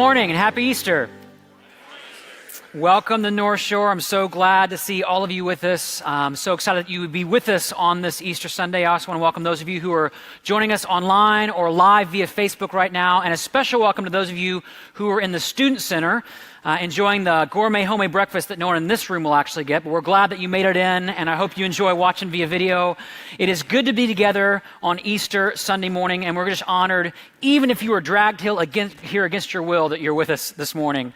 morning and happy Easter. Welcome to North Shore. I'm so glad to see all of you with us. I'm so excited that you would be with us on this Easter Sunday. I also want to welcome those of you who are joining us online or live via Facebook right now, and a special welcome to those of you who are in the Student Center enjoying the gourmet homemade breakfast that no one in this room will actually get, but we're glad that you made it in, and I hope you enjoy watching via video. It is good to be together on Easter Sunday morning, and we're just honored, even if you were dragged here against your will, that you're with us this morning.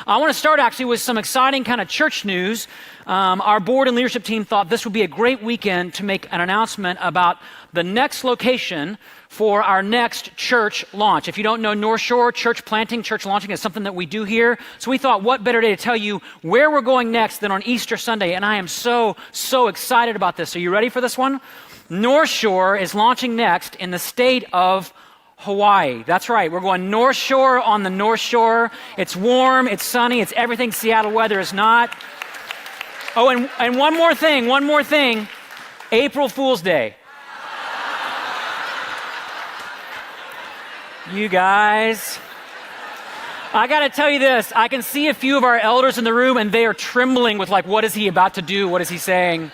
I want to start actually with some exciting kind of church news. Our board and leadership team thought this would be a great weekend to make an announcement about the next location for our next church launch. If you don't know North Shore, church planting, church launching is something that we do here. So we thought, what better day to tell you where we're going next than on Easter Sunday. And I am so excited about this. Are you ready for this one? North Shore is launching next in the state of Hawaii. That's right. We're going North Shore on the North Shore. It's warm, it's sunny, it's everything Seattle weather is not. Oh, and one more thing. April Fool's Day. You guys, I got to tell you this. I can see a few of our elders in the room and they are trembling with like, what is he about to do? What is he saying?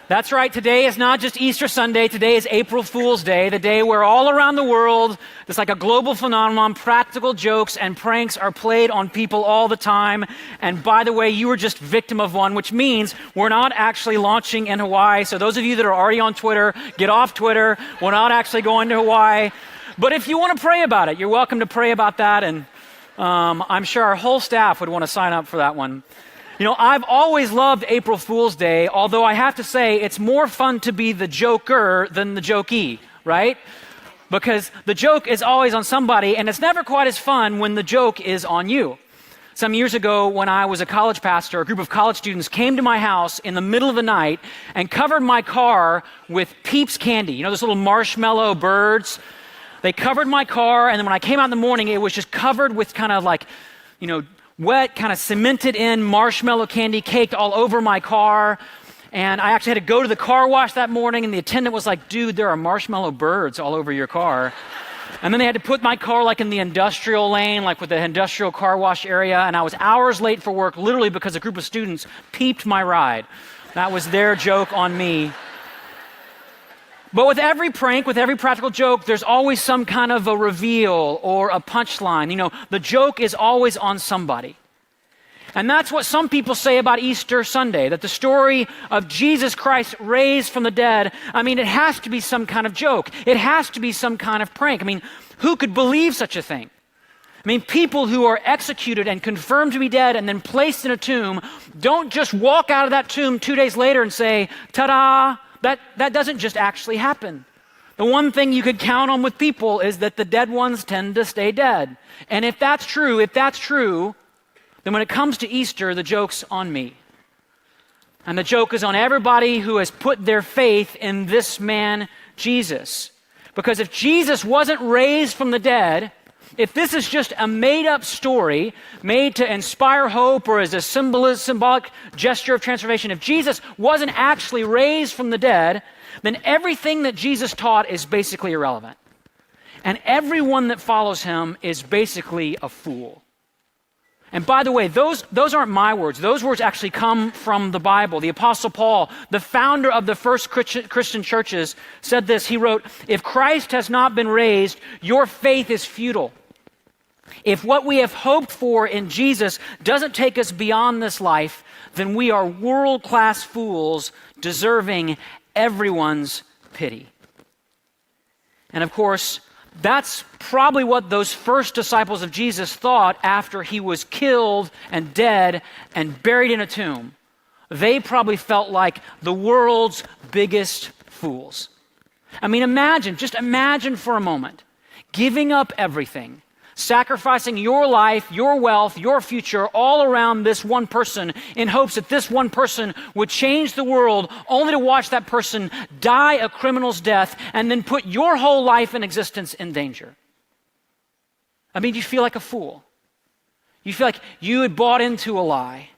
That's right. Today is not just Easter Sunday. Today is April Fool's Day, the day where all around the world, it's like a global phenomenon, practical jokes and pranks are played on people all the time. And by the way, you were just victim of one, which means we're not actually launching in Hawaii. So those of you that are already on Twitter, get off Twitter. We're not actually going to Hawaii. But if you want to pray about it, you're welcome to pray about that. And I'm sure our whole staff would want to sign up for that one. You know, I've always loved April Fool's Day, although I have to say it's more fun to be the joker than the jokey, right? Because the joke is always on somebody, and it's never quite as fun when the joke is on you. Some years ago, when I was a college pastor, a group of college students came to my house in the middle of the night and covered my car with Peeps candy. You know, those little marshmallow birds? They covered my car, and then when I came out in the morning, it was just covered with kind of like, you know, wet, kind of cemented in marshmallow candy caked all over my car. And I actually had to go to the car wash that morning, and the attendant was like, dude, there are marshmallow birds all over your car. And then they had to put my car like in the industrial lane, like with the industrial car wash area, and I was hours late for work, literally because a group of students peeped my ride. That was their joke on me. But with every prank, with every practical joke, there's always some kind of a reveal or a punchline. You know, the joke is always on somebody. And that's what some people say about Easter Sunday, that the story of Jesus Christ raised from the dead, I mean, it has to be some kind of joke. It has to be some kind of prank. I mean, who could believe such a thing? I mean, people who are executed and confirmed to be dead and then placed in a tomb don't just walk out of that tomb 2 days later and say, ta-da! That doesn't just actually happen. The one thing you could count on with people is that the dead ones tend to stay dead. And if that's true, then when it comes to Easter, the joke's on me. And the joke is on everybody who has put their faith in this man, Jesus. Because if Jesus wasn't raised from the dead, if this is just a made-up story made to inspire hope or as a symbolic gesture of transformation, if Jesus wasn't actually raised from the dead, then everything that Jesus taught is basically irrelevant. And everyone that follows him is basically a fool. And by the way, those aren't my words. Those words actually come from the Bible. The Apostle Paul, the founder of the first Christian churches, said this. He wrote, "If Christ has not been raised, your faith is futile. If what we have hoped for in Jesus doesn't take us beyond this life, then we are world-class fools deserving everyone's pity." And of course, that's probably what those first disciples of Jesus thought after he was killed and dead and buried in a tomb. They probably felt like the world's biggest fools. I mean, just imagine for a moment, giving up everything, sacrificing your life, your wealth, your future all around this one person in hopes that this one person would change the world, only to watch that person die a criminal's death and then put your whole life and existence in danger. I mean, you feel like a fool. You feel like you had bought into a lie.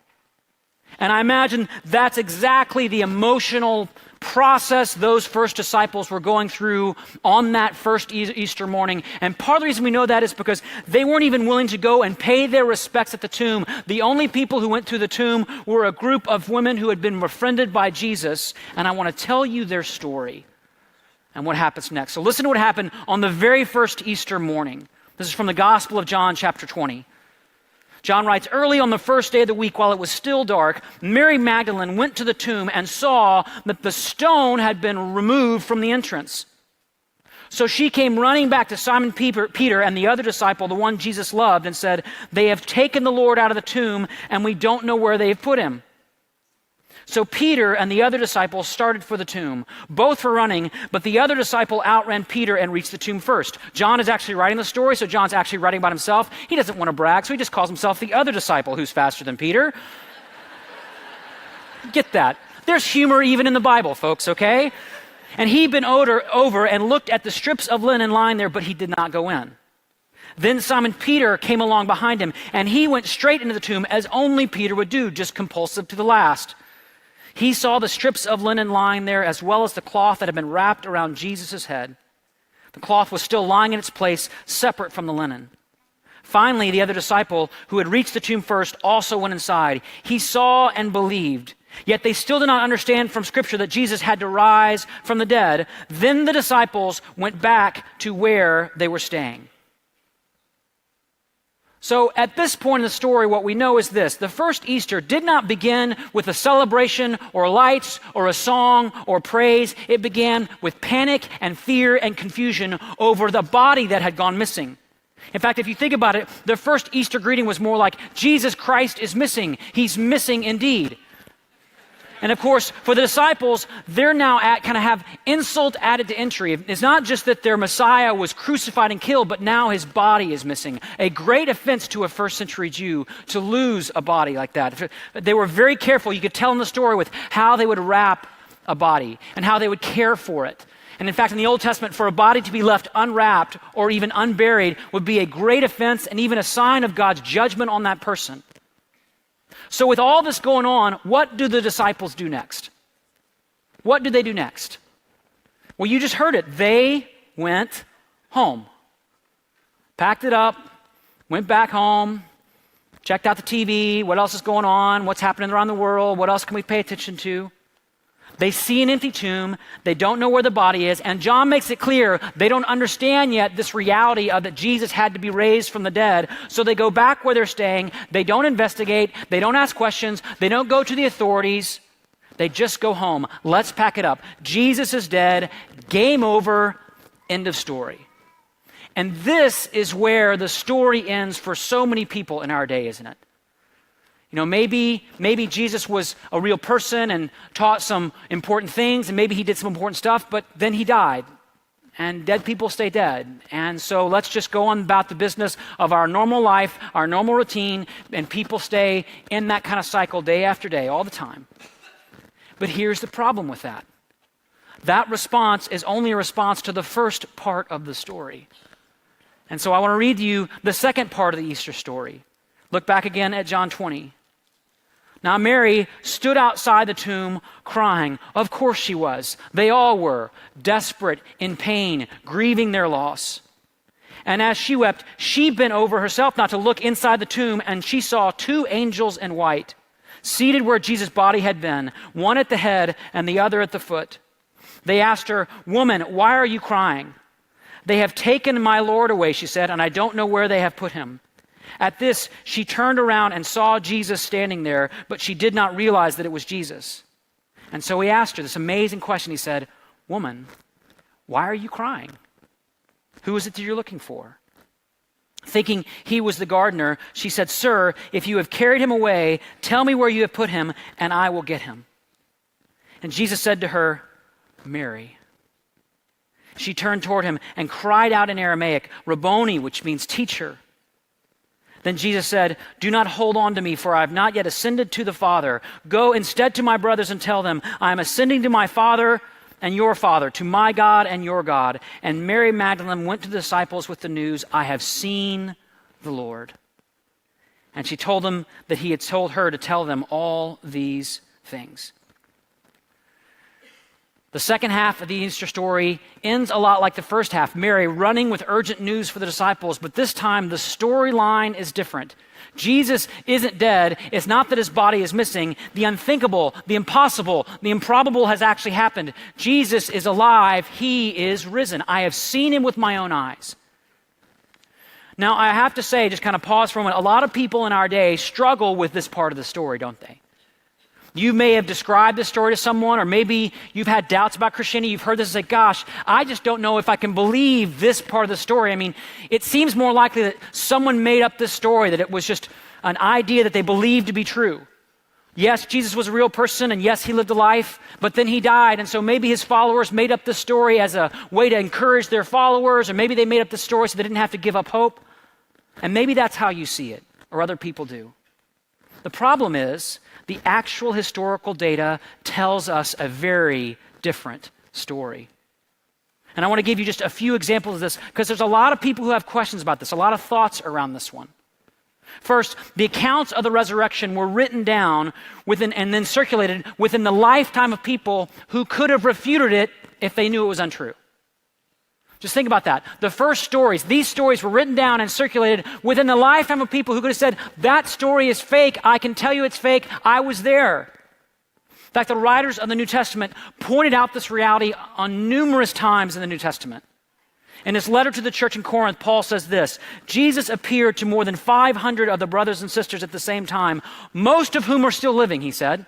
And I imagine that's exactly the emotional process those first disciples were going through on that first Easter morning. And part of the reason we know that is because they weren't even willing to go and pay their respects at the tomb. The only people who went to the tomb were a group of women who had been befriended by Jesus. And I want to tell you their story and what happens next. So listen to what happened on the very first Easter morning. This is from the Gospel of John, chapter 20. John writes, early on the first day of the week, while it was still dark, Mary Magdalene went to the tomb and saw that the stone had been removed from the entrance. So she came running back to Simon Peter and the other disciple, the one Jesus loved, and said, they have taken the Lord out of the tomb, and we don't know where they have put him. So Peter and the other disciple started for the tomb. Both were running, but the other disciple outran Peter and reached the tomb first. John is actually writing the story, so John's actually writing about himself. He doesn't want to brag, so he just calls himself the other disciple who's faster than Peter. Get that. There's humor even in the Bible, folks, okay? And he bent over and looked at the strips of linen lying there, but he did not go in. Then Simon Peter came along behind him, and he went straight into the tomb as only Peter would do, just compulsive to the last. He saw the strips of linen lying there, as well as the cloth that had been wrapped around Jesus' head. The cloth was still lying in its place, separate from the linen. Finally, the other disciple, who had reached the tomb first, also went inside. He saw and believed. Yet they still did not understand from Scripture that Jesus had to rise from the dead. Then the disciples went back to where they were staying. So at this point in the story, what we know is this. The first Easter did not begin with a celebration or lights or a song or praise. It began with panic and fear and confusion over the body that had gone missing. In fact, if you think about it, the first Easter greeting was more like, Jesus Christ is missing. He's missing indeed. And of course, for the disciples, they're now kind of have insult added to injury. It's not just that their Messiah was crucified and killed, but now his body is missing. A great offense to a first century Jew to lose a body like that. They were very careful. You could tell in the story with how they would wrap a body and how they would care for it. And in fact, in the Old Testament, for a body to be left unwrapped or even unburied would be a great offense and even a sign of God's judgment on that person. So with all this going on, what do the disciples do next? What do they do next? Well, you just heard it. They went home. Packed it up, went back home, checked out the TV, what else is going on, what's happening around the world, what else can we pay attention to? They see an empty tomb, they don't know where the body is, and John makes it clear they don't understand yet this reality of that Jesus had to be raised from the dead. So they go back where they're staying, they don't investigate, they don't ask questions, they don't go to the authorities, they just go home. Let's pack it up. Jesus is dead, game over, end of story. And this is where the story ends for so many people in our day, isn't it? You know, maybe Jesus was a real person and taught some important things, and maybe he did some important stuff, but then he died, and dead people stay dead. And so let's just go on about the business of our normal life, our normal routine, and people stay in that kind of cycle day after day, all the time. But here's the problem with that. That response is only a response to the first part of the story. And so I want to read you the second part of the Easter story. Look back again at John 20. Now Mary stood outside the tomb crying. Of course she was. They all were, desperate, in pain, grieving their loss. And as she wept, she bent over herself not to look inside the tomb, and she saw two angels in white, seated where Jesus' body had been, one at the head and the other at the foot. They asked her, "Woman, why are you crying?" "They have taken my Lord away," she said, "and I don't know where they have put him." At this, she turned around and saw Jesus standing there, but she did not realize that it was Jesus. And so he asked her this amazing question. He said, "Woman, why are you crying? Who is it that you're looking for?" Thinking he was the gardener, she said, "Sir, if you have carried him away, tell me where you have put him, and I will get him." And Jesus said to her, "Mary." She turned toward him and cried out in Aramaic, "Rabboni," which means teacher. Then Jesus said, "Do not hold on to me, for I have not yet ascended to the Father. Go instead to my brothers and tell them, I am ascending to my Father and your Father, to my God and your God." And Mary Magdalene went to the disciples with the news, "I have seen the Lord." And she told them that he had told her to tell them all these things. The second half of the Easter story ends a lot like the first half, Mary running with urgent news for the disciples, but this time the storyline is different. Jesus isn't dead. It's not that his body is missing. The unthinkable, the impossible, the improbable has actually happened. Jesus is alive. He is risen. I have seen him with my own eyes. Now, I have to say, just kind of pause for a moment, a lot of people in our day struggle with this part of the story, don't they? You may have described this story to someone, or maybe you've had doubts about Christianity. You've heard this and say, gosh, I just don't know if I can believe this part of the story. I mean, it seems more likely that someone made up this story, that it was just an idea that they believed to be true. Yes, Jesus was a real person, and yes, he lived a life, but then he died, and so maybe his followers made up this story as a way to encourage their followers, or maybe they made up the story so they didn't have to give up hope. And maybe that's how you see it, or other people do. The problem is, the actual historical data tells us a very different story. And I want to give you just a few examples of this, because there's a lot of people who have questions about this, a lot of thoughts around this one. First, the accounts of the resurrection were written down and then circulated within the lifetime of people who could have refuted it if they knew it was untrue. Just think about that. The first stories, these stories were written down and circulated within the lifetime of people who could have said, that story is fake. I can tell you it's fake. I was there. In fact, the writers of the New Testament pointed out this reality on numerous times in the New Testament. In his letter to the church in Corinth, Paul says this: Jesus appeared to more than 500 of the brothers and sisters at the same time, most of whom are still living, he said.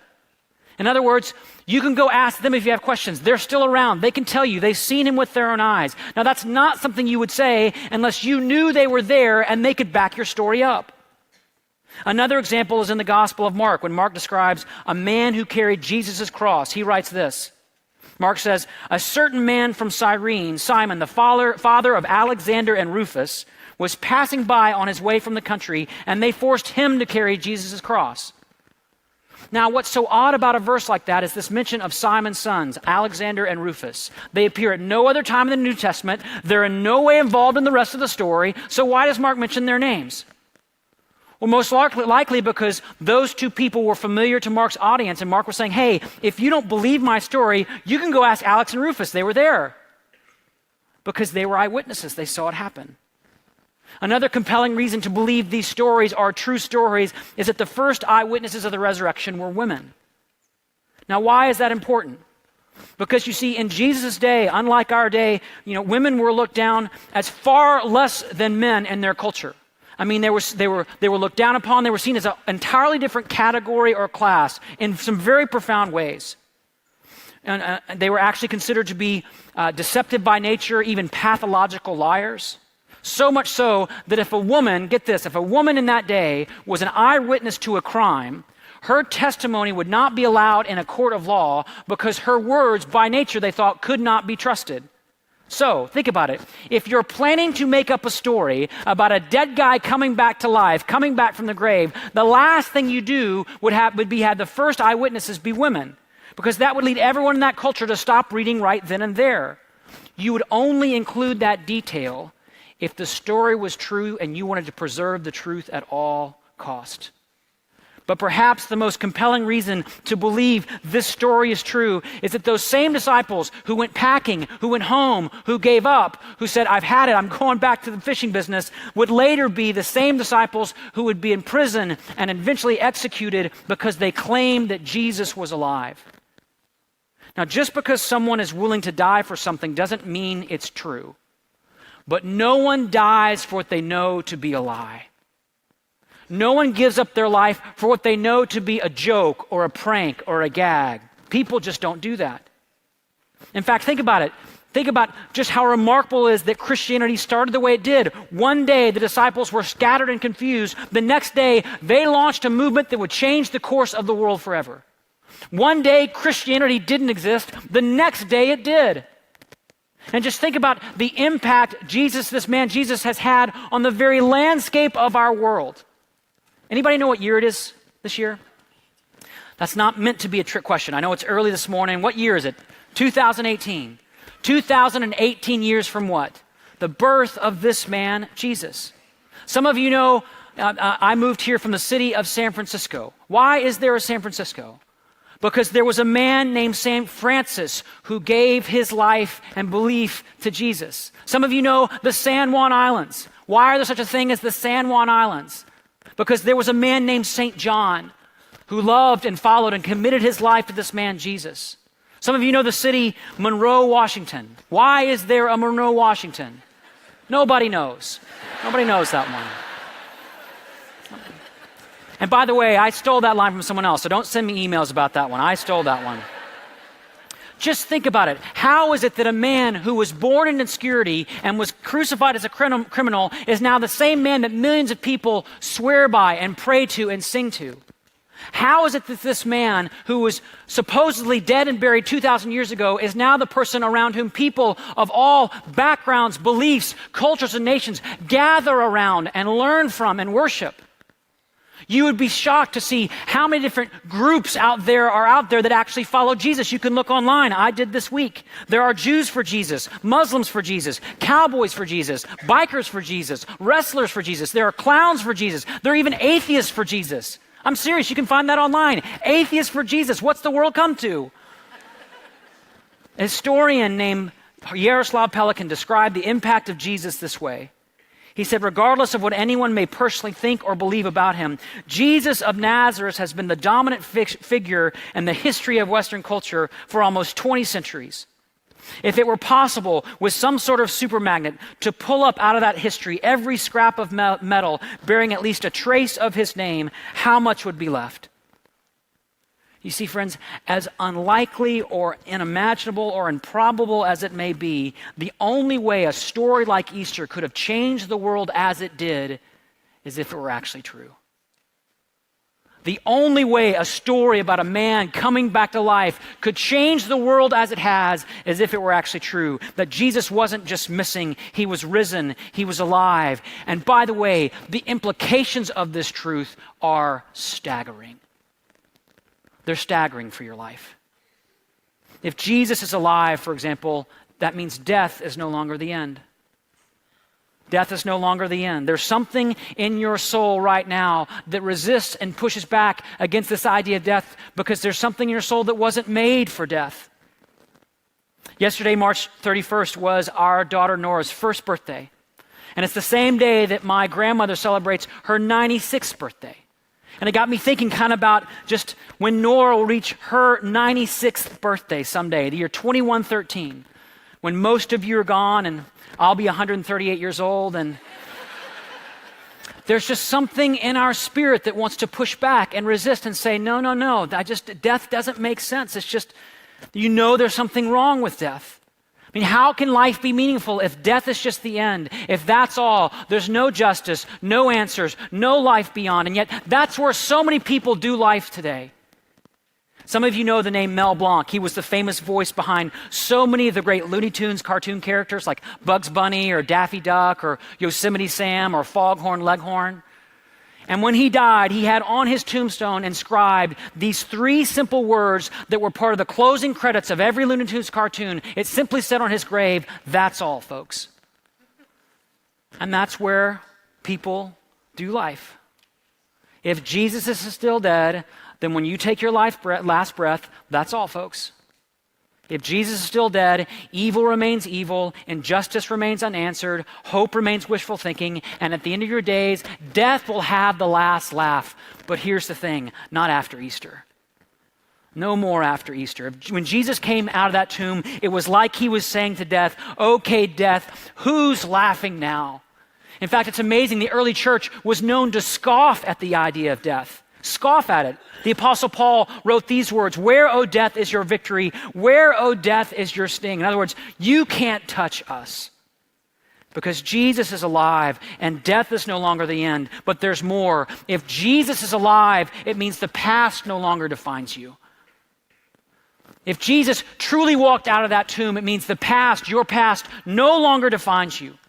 In other words, you can go ask them if you have questions. They're still around. They can tell you. They've seen him with their own eyes. Now, that's not something you would say unless you knew they were there and they could back your story up. Another example is in the Gospel of Mark, when Mark describes a man who carried Jesus' cross. He writes this. Mark says, a certain man from Cyrene, Simon, the father of Alexander and Rufus, was passing by on his way from the country, and they forced him to carry Jesus' cross. Now, what's so odd about a verse like that is this mention of Simon's sons, Alexander and Rufus. They appear at no other time in the New Testament. They're in no way involved in the rest of the story. So why does Mark mention their names? Well, most likely because those two people were familiar to Mark's audience, and Mark was saying, hey, if you don't believe my story, you can go ask Alex and Rufus. They were there. Because they were eyewitnesses. They saw it happen. Another compelling reason to believe these stories are true stories is that the first eyewitnesses of the resurrection were women. Now, why is that important? Because you see, in Jesus' day, unlike our day, women were looked down as far less than men in their culture. I mean, they were looked down upon. They were seen as an entirely different category or class in some very profound ways. And they were actually considered to be deceptive by nature, even pathological liars. So much so that if a woman, get this, if a woman in that day was an eyewitness to a crime, her testimony would not be allowed in a court of law because her words, by nature, they thought, could not be trusted. So, think about it. If you're planning to make up a story about a dead guy coming back to life, coming back from the grave, the last thing you do would be have the first eyewitnesses be women, because that would lead everyone in that culture to stop reading right then and there. You would only include that detail if the story was true and you wanted to preserve the truth at all cost. But perhaps the most compelling reason to believe this story is true is that those same disciples who went packing, who went home, who gave up, who said, I've had it, I'm going back to the fishing business, would later be the same disciples who would be in prison and eventually executed because they claimed that Jesus was alive. Now, just because someone is willing to die for something doesn't mean it's true. But no one dies for what they know to be a lie. No one gives up their life for what they know to be a joke or a prank or a gag. People just don't do that. In fact, think about it. Think about just how remarkable it is that Christianity started the way it did. One day, the disciples were scattered and confused. The next day, they launched a movement that would change the course of the world forever. One day, Christianity didn't exist. The next day, it did. And just think about the impact this man Jesus has had on the very landscape of our world. Anybody know what year it is this year? That's not meant to be a trick question. I know it's early this morning. What year is it? 2018. 2018 years from what? The birth of this man, Jesus. Some of you know I moved here from the city of San Francisco. Why is there a San Francisco? Because there was a man named St. Francis who gave his life and belief to Jesus. Some of you know the San Juan Islands. Why are there such a thing as the San Juan Islands? Because there was a man named St. John who loved and followed and committed his life to this man, Jesus. Some of you know the city Monroe, Washington. Why is there a Monroe, Washington? Nobody knows. Nobody knows that one. And by the way, I stole that line from someone else, so don't send me emails about that one. I stole that one. Just think about it. How is it that a man who was born in obscurity and was crucified as a criminal is now the same man that millions of people swear by and pray to and sing to? How is it that this man who was supposedly dead and buried 2,000 years ago is now the person around whom people of all backgrounds, beliefs, cultures, and nations gather around and learn from and worship? You would be shocked to see how many different groups are out there that actually follow Jesus. You can look online. I did this week. There are Jews for Jesus, Muslims for Jesus, cowboys for Jesus, bikers for Jesus, wrestlers for Jesus. There are clowns for Jesus. There are even atheists for Jesus. I'm serious. You can find that online. Atheists for Jesus. What's the world come to? A historian named Yaroslav Pelikan described the impact of Jesus this way. He said, regardless of what anyone may personally think or believe about him, Jesus of Nazareth has been the dominant figure in the history of Western culture for almost 20 centuries. If it were possible with some sort of super magnet to pull up out of that history every scrap of metal bearing at least a trace of his name, how much would be left? You see, friends, as unlikely or unimaginable or improbable as it may be, the only way a story like Easter could have changed the world as it did is if it were actually true. The only way a story about a man coming back to life could change the world as it has is if it were actually true. That Jesus wasn't just missing, he was risen, he was alive. And by the way, the implications of this truth are staggering. They're staggering for your life. If Jesus is alive, for example, that means death is no longer the end. Death is no longer the end. There's something in your soul right now that resists and pushes back against this idea of death because there's something in your soul that wasn't made for death. Yesterday, March 31st, was our daughter Nora's first birthday. And it's the same day that my grandmother celebrates her 96th birthday. And it got me thinking kind of about just when Nora will reach her 96th birthday someday, the year 2113, when most of you are gone and I'll be 138 years old, and there's just something in our spirit that wants to push back and resist and say, no, death doesn't make sense. It's just, there's something wrong with death. I mean, how can life be meaningful if death is just the end? If that's all, there's no justice, no answers, no life beyond. And yet, that's where so many people do life today. Some of you know the name Mel Blanc. He was the famous voice behind so many of the great Looney Tunes cartoon characters like Bugs Bunny or Daffy Duck or Yosemite Sam or Foghorn Leghorn. And when he died, he had on his tombstone inscribed these 3 simple words that were part of the closing credits of every Looney Tunes cartoon. It simply said on his grave, "That's all, folks." And that's where people do life. If Jesus is still dead, then when you take your last breath, that's all, folks. If Jesus is still dead, evil remains evil, injustice remains unanswered, hope remains wishful thinking, and at the end of your days, death will have the last laugh. But here's the thing, not after Easter. No more after Easter. When Jesus came out of that tomb, it was like he was saying to death, "Okay, death, who's laughing now?" In fact, it's amazing. The early church was known to scoff at the idea of death. Scoff at it. The Apostle Paul wrote these words, "Where, O death, is your victory? Where, O death, is your sting?" In other words, you can't touch us because Jesus is alive and death is no longer the end. But there's more. If Jesus is alive, it means the past no longer defines you. If Jesus truly walked out of that tomb, it means the past, your past, no longer defines you.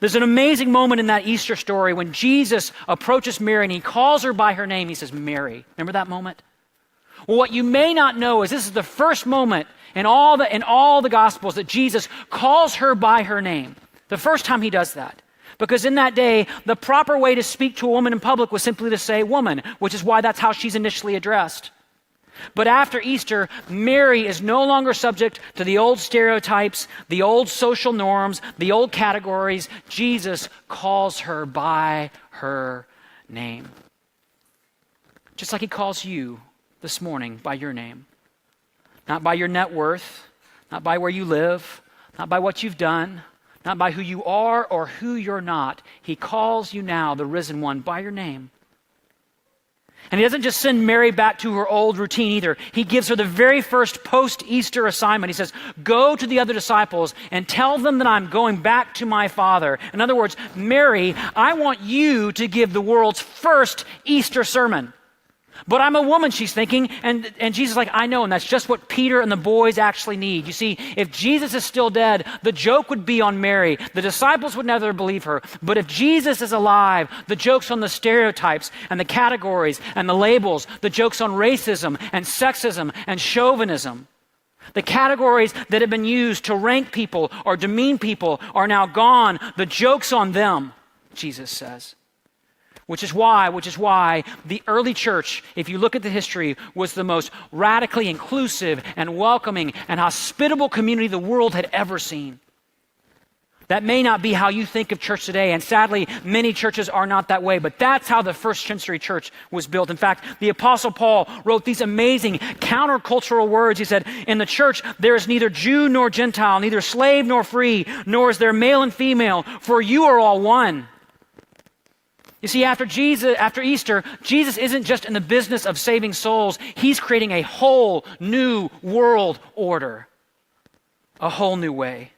There's an amazing moment in that Easter story when Jesus approaches Mary and he calls her by her name. He says, "Mary." Remember that moment? Well, what you may not know is this is the first moment in all the Gospels that Jesus calls her by her name. The first time he does that. Because in that day, the proper way to speak to a woman in public was simply to say "woman," which is why that's how she's initially addressed. But after Easter, Mary is no longer subject to the old stereotypes, the old social norms, the old categories. Jesus calls her by her name. Just like he calls you this morning by your name. Not by your net worth, not by where you live, not by what you've done, not by who you are or who you're not. He calls you now, the risen one, by your name. And he doesn't just send Mary back to her old routine either. He gives her the very first post-Easter assignment. He says, go to the other disciples and tell them that I'm going back to my Father. In other words, Mary, I want you to give the world's first Easter sermon. But I'm a woman, she's thinking, and Jesus is like, I know, and that's just what Peter and the boys actually need. You see, if Jesus is still dead, the joke would be on Mary. The disciples would never believe her. But if Jesus is alive, the joke's on the stereotypes and the categories and the labels, the joke's on racism and sexism and chauvinism. The categories that have been used to rank people or demean people are now gone. The joke's on them, Jesus says. Which is why the early church, if you look at the history, was the most radically inclusive and welcoming and hospitable community the world had ever seen. That may not be how you think of church today, and sadly, many churches are not that way, but that's how the first century church was built. In fact, the Apostle Paul wrote these amazing countercultural words. He said, in the church, there is neither Jew nor Gentile, neither slave nor free, nor is there male and female, for you are all one. You see, after Easter, Jesus isn't just in the business of saving souls. He's creating a whole new world order, a whole new way,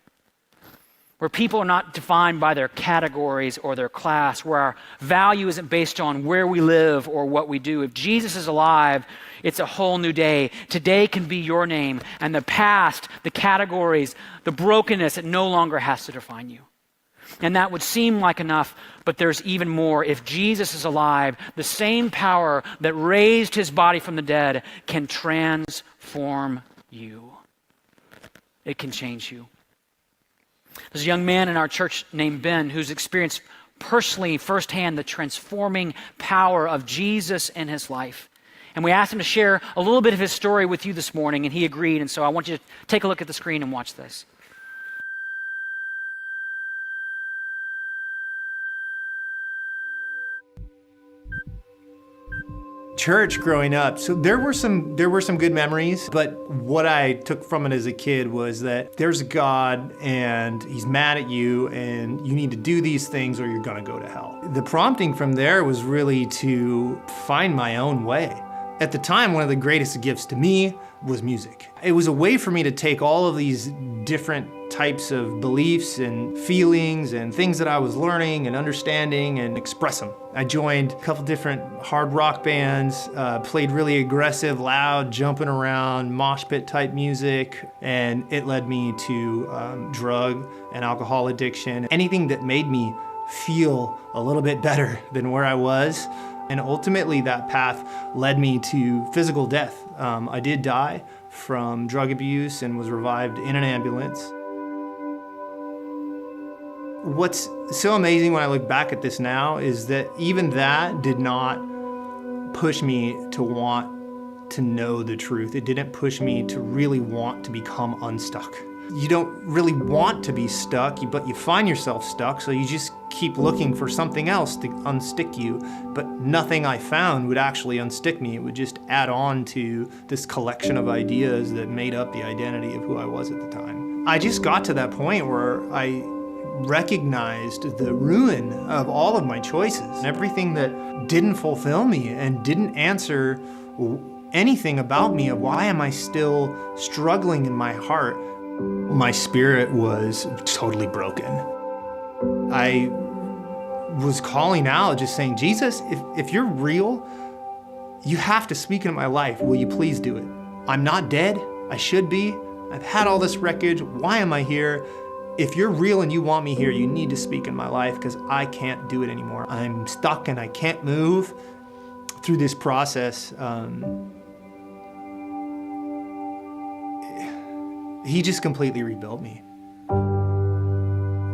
where people are not defined by their categories or their class, where our value isn't based on where we live or what we do. If Jesus is alive, it's a whole new day. Today can be your name, and the past, the categories, the brokenness, it no longer has to define you. And that would seem like enough, but there's even more. If Jesus is alive, the same power that raised his body from the dead can transform you. It can change you. There's a young man in our church named Ben who's experienced personally, firsthand, the transforming power of Jesus in his life. And we asked him to share a little bit of his story with you this morning, and he agreed. And so I want you to take a look at the screen and watch this. Church growing up, so there were some good memories, but what I took from it as a kid was that there's a God and he's mad at you and you need to do these things or you're gonna go to hell. The prompting from there was really to find my own way. At the time, one of the greatest gifts to me was music. It was a way for me to take all of these different types of beliefs and feelings and things that I was learning and understanding and express them. I joined a couple different hard rock bands, played really aggressive, loud, jumping around, mosh pit type music, and it led me to drug and alcohol addiction. Anything that made me feel a little bit better than where I was. And ultimately that path led me to physical death. I did die from drug abuse and was revived in an ambulance. What's so amazing when I look back at this now is that even that did not push me to want to know the truth. It didn't push me to really want to become unstuck. You don't really want to be stuck, but you find yourself stuck, so you just keep looking for something else to unstick you. But nothing I found would actually unstick me. It would just add on to this collection of ideas that made up the identity of who I was at the time. I just got to that point where I recognized the ruin of all of my choices. Everything that didn't fulfill me and didn't answer anything about me of why am I still struggling in my heart. My spirit was totally broken. I was calling out, just saying, Jesus, if you're real, you have to speak into my life. Will you please do it? I'm not dead. I should be. I've had all this wreckage. Why am I here? If you're real and you want me here, you need to speak in my life because I can't do it anymore. I'm stuck and I can't move. Through this process, he just completely rebuilt me.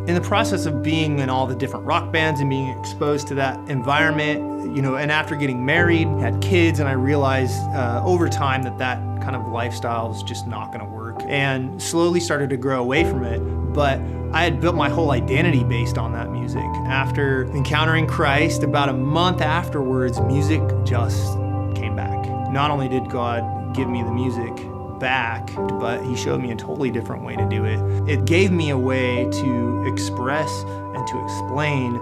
in the process of being in all the different rock bands and being exposed to that environment, and after getting married, had kids, and I realized over time that kind of lifestyle is just not gonna work, and slowly started to grow away from it. But I had built my whole identity based on that music. After encountering Christ, about a month afterwards, music just came back. Not only did God give me the music back, but he showed me a totally different way to do it. It gave me a way to express and to explain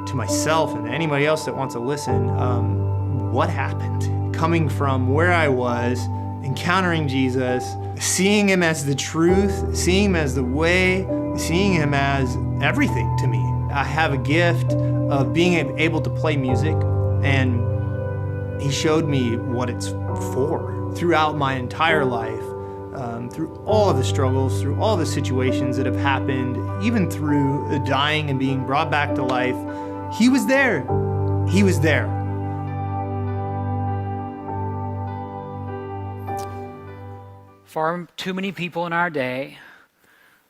to myself and anybody else that wants to listen what happened. Coming from where I was, encountering Jesus, seeing him as the truth, seeing him as the way, seeing him as everything to me. I have a gift of being able to play music, and he showed me what it's for. Throughout my entire life, through all of the struggles, through all the situations that have happened, even through the dying and being brought back to life, he was there. He was there. Far too many people in our day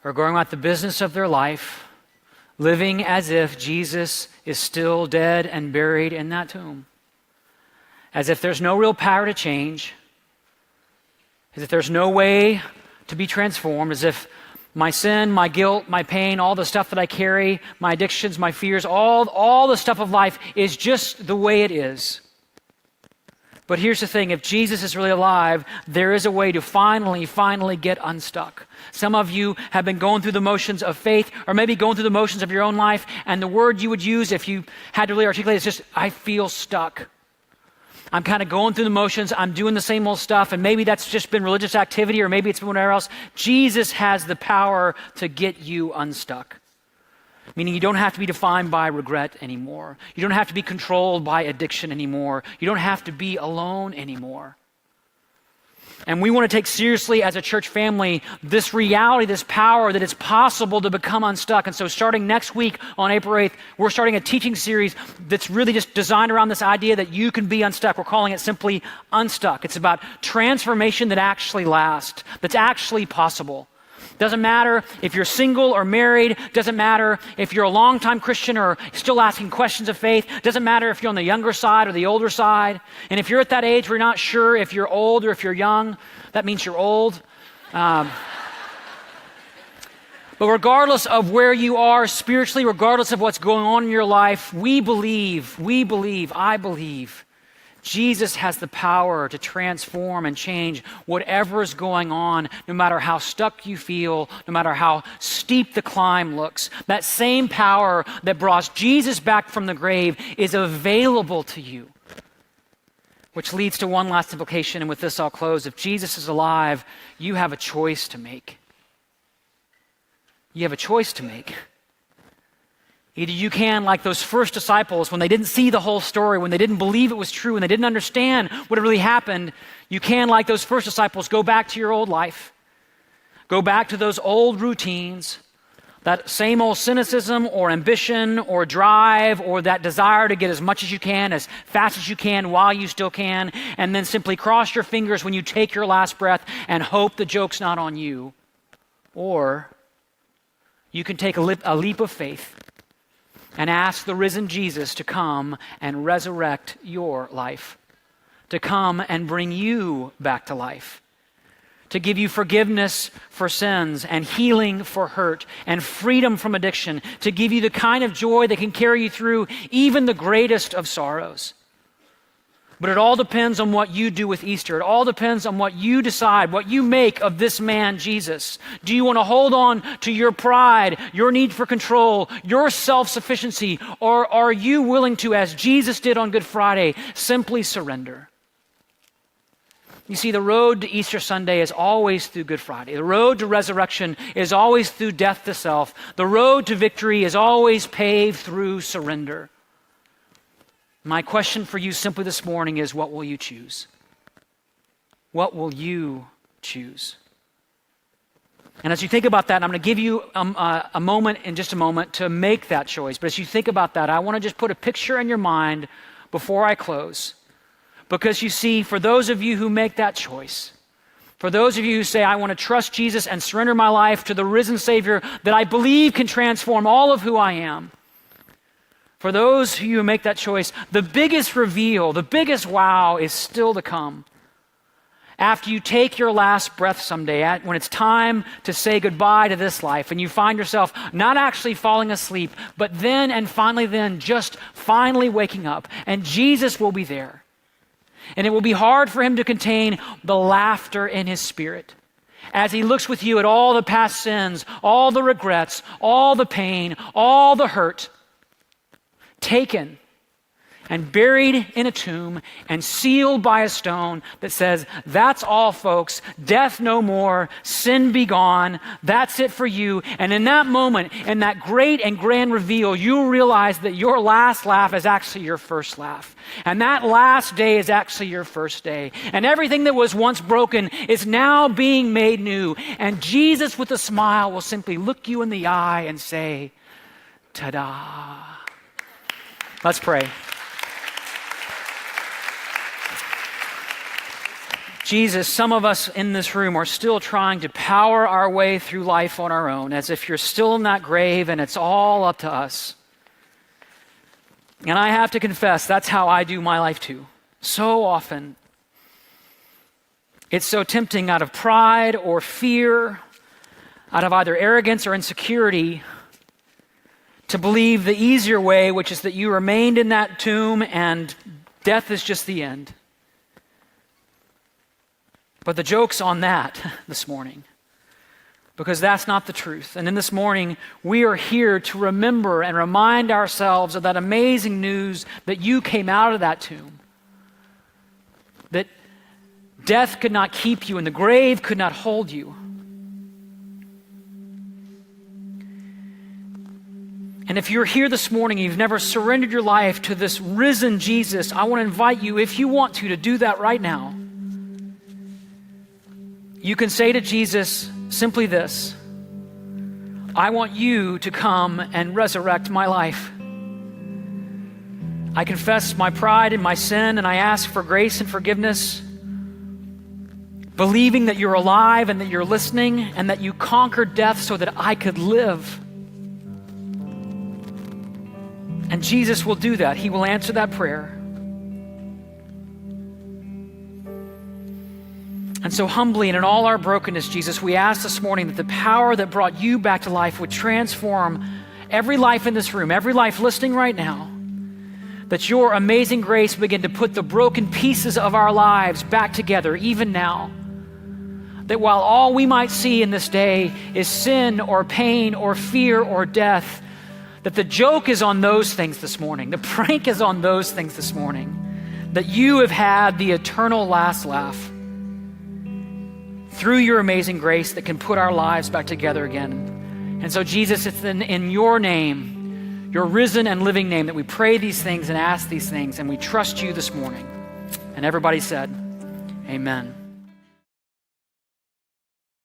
are going about the business of their life, living as if Jesus is still dead and buried in that tomb, as if there's no real power to change, as if there's no way to be transformed, as if my sin, my guilt, my pain, all the stuff that I carry, my addictions, my fears, all the stuff of life is just the way it is. But here's the thing, if Jesus is really alive, there is a way to finally get unstuck. Some of you have been going through the motions of faith, or maybe going through the motions of your own life, and the word you would use if you had to really articulate it is just, I feel stuck. I'm kind of going through the motions, I'm doing the same old stuff, and maybe that's just been religious activity, or maybe it's been whatever else. Jesus has the power to get you unstuck. Meaning you don't have to be defined by regret anymore. You don't have to be controlled by addiction anymore. You don't have to be alone anymore. And we want to take seriously as a church family this reality, this power that it's possible to become unstuck. And so starting next week on April 8th, we're starting a teaching series that's really just designed around this idea that you can be unstuck. We're calling it simply Unstuck. It's about transformation that actually lasts, that's actually possible. Doesn't matter if you're single or married. Doesn't matter if you're a longtime Christian or still asking questions of faith. Doesn't matter if you're on the younger side or the older side. And if you're at that age where you're not sure if you're old or if you're young, that means you're old. But regardless of where you are spiritually, regardless of what's going on in your life, I believe Jesus has the power to transform and change whatever is going on, no matter how stuck you feel, no matter how steep the climb looks. That same power that brought Jesus back from the grave is available to you. Which leads to one last implication, and with this I'll close. If Jesus is alive, you have a choice to make. You have a choice to make. Either you can, like those first disciples, when they didn't see the whole story, when they didn't believe it was true, when they didn't understand what really happened, you can, like those first disciples, go back to your old life. Go back to those old routines, that same old cynicism or ambition or drive or that desire to get as much as you can, as fast as you can while you still can, and then simply cross your fingers when you take your last breath and hope the joke's not on you. Or you can take a leap of faith and ask the risen Jesus to come and resurrect your life, to come and bring you back to life, to give you forgiveness for sins and healing for hurt and freedom from addiction, to give you the kind of joy that can carry you through even the greatest of sorrows. But it all depends on what you do with Easter. It all depends on what you decide, what you make of this man, Jesus. Do you want to hold on to your pride, your need for control, your self-sufficiency, or are you willing to, as Jesus did on Good Friday, simply surrender? You see, the road to Easter Sunday is always through Good Friday. The road to resurrection is always through death to self. The road to victory is always paved through surrender. My question for you simply this morning is, what will you choose? What will you choose? And as you think about that, and I'm going to give you a moment in just a moment to make that choice. But as you think about that, I want to just put a picture in your mind before I close. Because you see, for those of you who make that choice, For those of you who say, I want to trust Jesus and surrender my life to the risen Savior that I believe can transform all of who I am. For those of you who make that choice, the biggest reveal, the biggest wow is still to come. After you take your last breath someday, when it's time to say goodbye to this life, and you find yourself not actually falling asleep, but then and finally just finally waking up, and Jesus will be there. And it will be hard for him to contain the laughter in his spirit as he looks with you at all the past sins, all the regrets, all the pain, all the hurt, taken and buried in a tomb and sealed by a stone that says, that's all, folks. Death no more, sin be gone. That's it for you. And in that moment, in that great and grand reveal, you realize that your last laugh is actually your first laugh. And that last day is actually your first day. And everything that was once broken is now being made new. And Jesus with a smile will simply look you in the eye and say, ta-da. Let's pray. Jesus, some of us in this room are still trying to power our way through life on our own, as if you're still in that grave and it's all up to us. And I have to confess, that's how I do my life too. So often, it's so tempting out of pride or fear, out of either arrogance or insecurity, to believe the easier way, which is that you remained in that tomb and death is just the end. But the joke's on that this morning, because that's not the truth. And in this morning, we are here to remember and remind ourselves of that amazing news that you came out of that tomb, that death could not keep you and the grave could not hold you. And if you're here this morning and you've never surrendered your life to this risen Jesus, I want to invite you, if you want to do that right now. You can say to Jesus simply this: I want you to come and resurrect my life. I confess my pride and my sin, and I ask for grace and forgiveness, believing that you're alive and that you're listening and that you conquered death so that I could live. And Jesus will do that. He will answer that prayer. And so humbly and in all our brokenness, Jesus, we ask this morning that the power that brought you back to life would transform every life in this room, every life listening right now, that your amazing grace begin to put the broken pieces of our lives back together even now. That while all we might see in this day is sin or pain or fear or death, that the joke is on those things this morning. The prank is on those things this morning. That you have had the eternal last laugh through your amazing grace that can put our lives back together again. And so Jesus, it's in your name, your risen and living name, that we pray these things and ask these things, and we trust you this morning. And everybody said, amen.